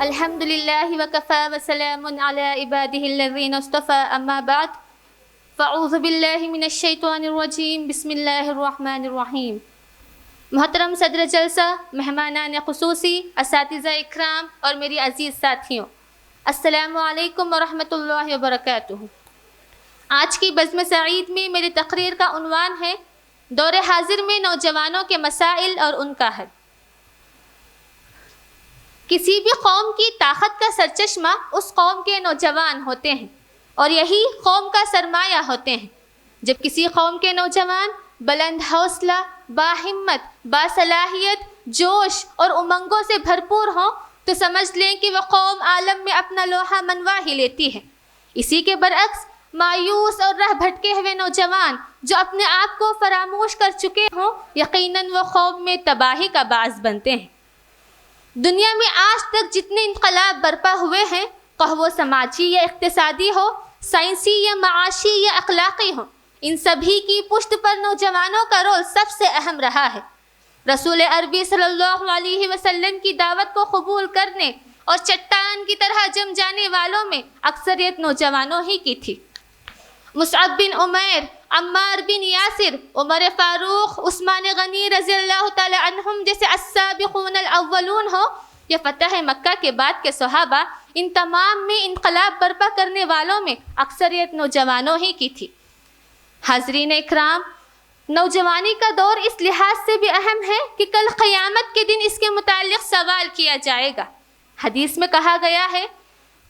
الحمد للہ وکفی وسلام علی عبادہ الذین اصطفی اما بعد فاعوذ باللہ من الشیطان الرجیم بسم اللہ الرحمن الرحیم۔ محترم صدر جلسہ، مہمانان خصوصی، اساتذہ اکرام اور میری عزیز ساتھیوں، السلام علیکم ورحمۃ اللہ وبرکاتہ۔ آج کی بزم سعید میں میری تقریر کا عنوان ہے دور حاضر میں نوجوانوں کے مسائل اور ان کا حل۔ کسی بھی قوم کی طاقت کا سرچشمہ اس قوم کے نوجوان ہوتے ہیں اور یہی قوم کا سرمایہ ہوتے ہیں۔ جب کسی قوم کے نوجوان بلند حوصلہ، باہمت، باصلاحیت، جوش اور امنگوں سے بھرپور ہوں تو سمجھ لیں کہ وہ قوم عالم میں اپنا لوہا منوا ہی لیتی ہے۔ اسی کے برعکس مایوس اور راہ بھٹکے ہوئے نوجوان جو اپنے آپ کو فراموش کر چکے ہوں، یقیناً وہ قوم میں تباہی کا باعث بنتے ہیں۔ دنیا میں آج تک جتنے انقلاب برپا ہوئے ہیں، خواہ وہ سماجی یا اقتصادی ہو، سائنسی یا معاشی یا اخلاقی ہو، ان سبھی کی پشت پر نوجوانوں کا رول سب سے اہم رہا ہے۔ رسول عربی صلی اللہ علیہ وسلم کی دعوت کو قبول کرنے اور چٹان کی طرح جم جانے والوں میں اکثریت نوجوانوں ہی کی تھی۔ مصعب بن عمیر، عمار بن یاسر، عمر فاروق، عثمان غنی رضی اللہ تعالی عنہم جیسے السابقون الاولون ہو یا فتح مکہ کے بعد کے صحابہ، ان تمام میں انقلاب برپا کرنے والوں میں اکثریت نوجوانوں ہی کی تھی۔ حاضرین اکرام، نوجوانی کا دور اس لحاظ سے بھی اہم ہے کہ کل قیامت کے دن اس کے متعلق سوال کیا جائے گا۔ حدیث میں کہا گیا ہے،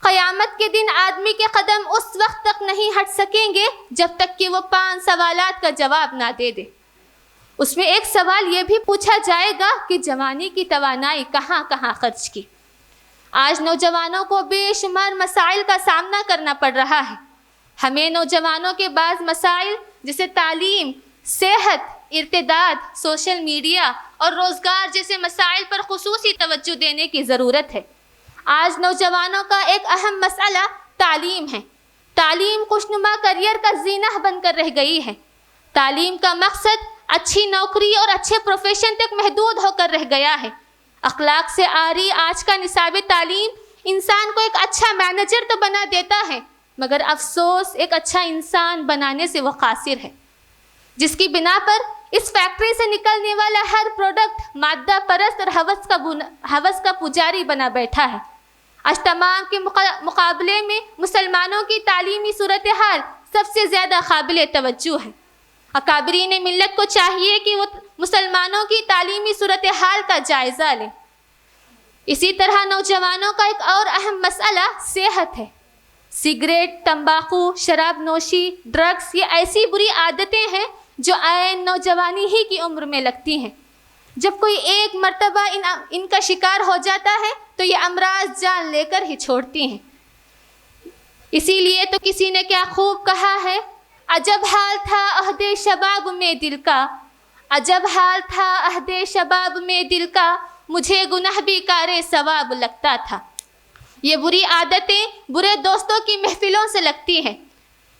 قیامت کے دن آدمی کے قدم اس وقت تک نہیں ہٹ سکیں گے جب تک کہ وہ 5 سوالات کا جواب نہ دے دے۔ اس میں ایک سوال یہ بھی پوچھا جائے گا کہ جوانی کی توانائی کہاں کہاں خرچ کی۔ آج نوجوانوں کو بے شمار مسائل کا سامنا کرنا پڑ رہا ہے۔ ہمیں نوجوانوں کے بعض مسائل جیسے تعلیم، صحت، ارتداد، سوشل میڈیا اور روزگار جیسے مسائل پر خصوصی توجہ دینے کی ضرورت ہے۔ آج نوجوانوں کا ایک اہم مسئلہ تعلیم ہے۔ تعلیم خوشنما کریئر کا زینہ بن کر رہ گئی ہے۔ تعلیم کا مقصد اچھی نوکری اور اچھے پروفیشن تک محدود ہو کر رہ گیا ہے۔ اخلاق سے عاری آج کا نصاب تعلیم انسان کو ایک اچھا مینیجر تو بنا دیتا ہے، مگر افسوس ایک اچھا انسان بنانے سے وہ قاصر ہے، جس کی بنا پر اس فیکٹری سے نکلنے والا ہر پروڈکٹ مادہ پرست اور ہوس کا پجاری بنا بیٹھا ہے۔ آج تمام کے مقابلے میں مسلمانوں کی تعلیمی صورتحال سب سے زیادہ قابل توجہ ہے۔ اکابرین ملت کو چاہیے کہ وہ مسلمانوں کی تعلیمی صورتحال کا جائزہ لیں۔ اسی طرح نوجوانوں کا ایک اور اہم مسئلہ صحت ہے۔ سگریٹ، تمباکو، شراب نوشی، ڈرگس یہ ایسی بری عادتیں ہیں جو عین نوجوانی ہی کی عمر میں لگتی ہیں۔ جب کوئی ایک مرتبہ ان کا شکار ہو جاتا ہے تو یہ امراض جان لے کر ہی چھوڑتی ہیں۔ اسی لیے تو کسی نے کیا خوب کہا ہے، عجب حال تھا عہد شباب میں دل کا، عجب حال تھا عہد شباب میں دل کا، مجھے گناہ بھی کار ثواب لگتا تھا۔ یہ بری عادتیں برے دوستوں کی محفلوں سے لگتی ہیں۔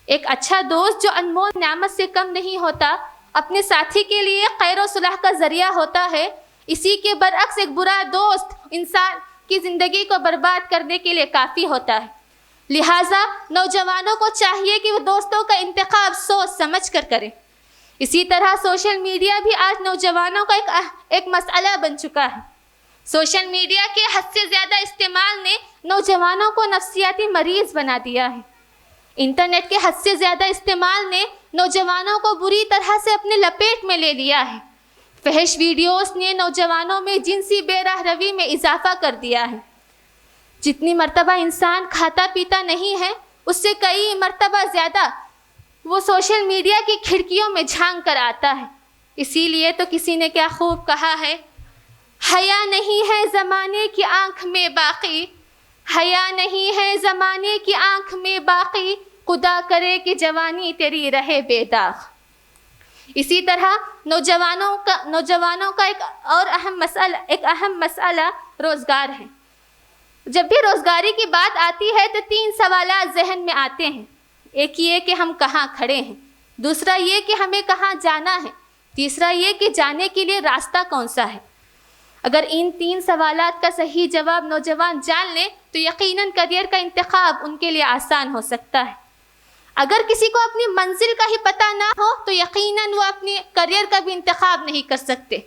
ایک اچھا دوست جو انمول نعمت سے کم نہیں ہوتا، اپنے ساتھی کے لیے خیر و صلاح کا ذریعہ ہوتا ہے، اسی کے برعکس ایک برا دوست انسان کی زندگی کو برباد کرنے کے لیے کافی ہوتا ہے۔ لہٰذا نوجوانوں کو چاہیے کہ وہ دوستوں کا انتخاب سوچ سمجھ کر کریں۔ اسی طرح سوشل میڈیا بھی آج نوجوانوں کا ایک مسئلہ بن چکا ہے۔ سوشل میڈیا کے حد سے زیادہ استعمال نے نوجوانوں کو نفسیاتی مریض بنا دیا ہے۔ انٹرنیٹ کے حد سے زیادہ استعمال نے نوجوانوں کو بری طرح سے اپنے لپیٹ میں لے لیا ہے۔ فحش ویڈیوز نے نوجوانوں میں جنسی بے راہ روی میں اضافہ کر دیا ہے۔ جتنی مرتبہ انسان کھاتا پیتا نہیں ہے، اس سے کئی مرتبہ زیادہ وہ سوشل میڈیا کی کھڑکیوں میں جھانک کر آتا ہے۔ اسی لیے تو کسی نے کیا خوب کہا ہے، حیا نہیں ہے زمانے کی آنکھ میں باقی، حیا نہیں ہے زمانے کی آنکھ میں باقی، خدا کرے کہ جوانی تیری رہے بے داغ۔ اسی طرح نوجوانوں کا ایک اہم مسئلہ روزگار ہے۔ جب بھی روزگاری کی بات آتی ہے تو 3 سوالات ذہن میں آتے ہیں۔ ایک یہ کہ ہم کہاں کھڑے ہیں، دوسرا یہ کہ ہمیں کہاں جانا ہے، تیسرا یہ کہ جانے کے لیے راستہ کون سا ہے۔ اگر ان 3 سوالات کا صحیح جواب نوجوان جان لیں تو یقیناً کریئر کا انتخاب ان کے لیے آسان ہو سکتا ہے۔ اگر کسی کو اپنی منزل کا ہی پتہ نہ ہو تو یقیناً وہ اپنے کریئر کا بھی انتخاب نہیں کر سکتے۔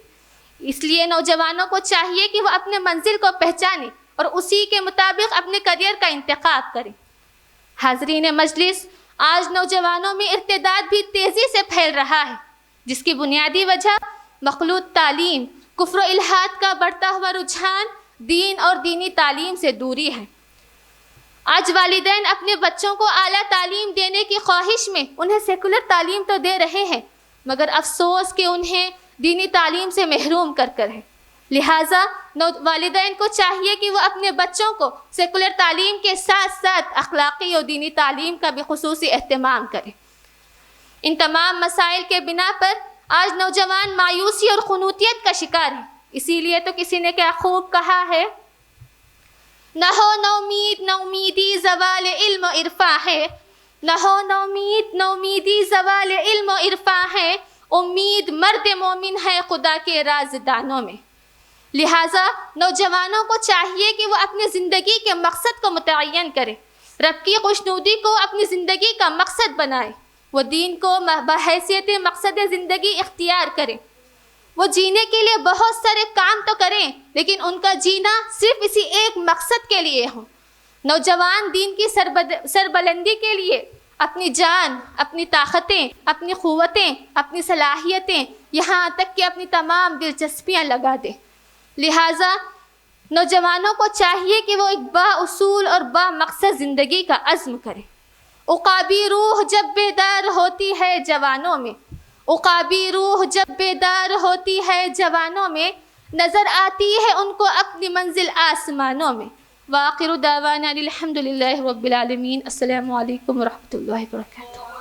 اس لیے نوجوانوں کو چاہیے کہ وہ اپنے منزل کو پہچانیں اور اسی کے مطابق اپنے کریئر کا انتخاب کریں۔ حاضرین مجلس، آج نوجوانوں میں ارتداد بھی تیزی سے پھیل رہا ہے، جس کی بنیادی وجہ مخلوط تعلیم، کفر و الحاد کا بڑھتا ہوا رجحان، دین اور دینی تعلیم سے دوری ہے۔ آج والدین اپنے بچوں کو اعلیٰ تعلیم دینے کی خواہش میں انہیں سیکولر تعلیم تو دے رہے ہیں، مگر افسوس کہ انہیں دینی تعلیم سے محروم کر ہے۔ لہٰذا والدین کو چاہیے کہ وہ اپنے بچوں کو سیکولر تعلیم کے ساتھ ساتھ اخلاقی اور دینی تعلیم کا بھی خصوصی اہتمام کریں۔ ان تمام مسائل کے بنا پر آج نوجوان مایوسی اور خنوطیت کا شکار ہے۔ اسی لیے تو کسی نے کیا خوب کہا ہے، نہ ہو نومید نومیدی زوال علم و عرفاں ہے، نہ ہو نومید نومیدی زوال علم و عرفاں ہے، امید مرد مومن ہے خدا کے رازدانوں میں۔ لہٰذا نوجوانوں کو چاہیے کہ وہ اپنی زندگی کے مقصد کو متعین کریں، رب کی خوشنودی کو اپنی زندگی کا مقصد بنائیں، وہ دین کو بحیثیت مقصد زندگی اختیار کریں۔ وہ جینے کے لیے بہت سارے کام تو کریں، لیکن ان کا جینا صرف اسی ایک مقصد کے لیے ہو۔ نوجوان دین کی سربلندی کے لیے اپنی جان، اپنی طاقتیں، اپنی قوتیں، اپنی صلاحیتیں، یہاں تک کہ اپنی تمام دلچسپیاں لگا دیں۔ لہٰذا نوجوانوں کو چاہیے کہ وہ ایک با اصول اور با مقصد زندگی کا عزم کریں۔ عقابی روح جب بیدار ہوتی ہے جوانوں میں، عقابی روح جب بیدار ہوتی ہے جوانوں میں، نظر آتی ہے ان کو اپنی منزل آسمانوں میں۔ وآخر دعوانا الحمد للہ رب العالمین۔ السلام علیکم ورحمۃ اللہ وبرکاتہ۔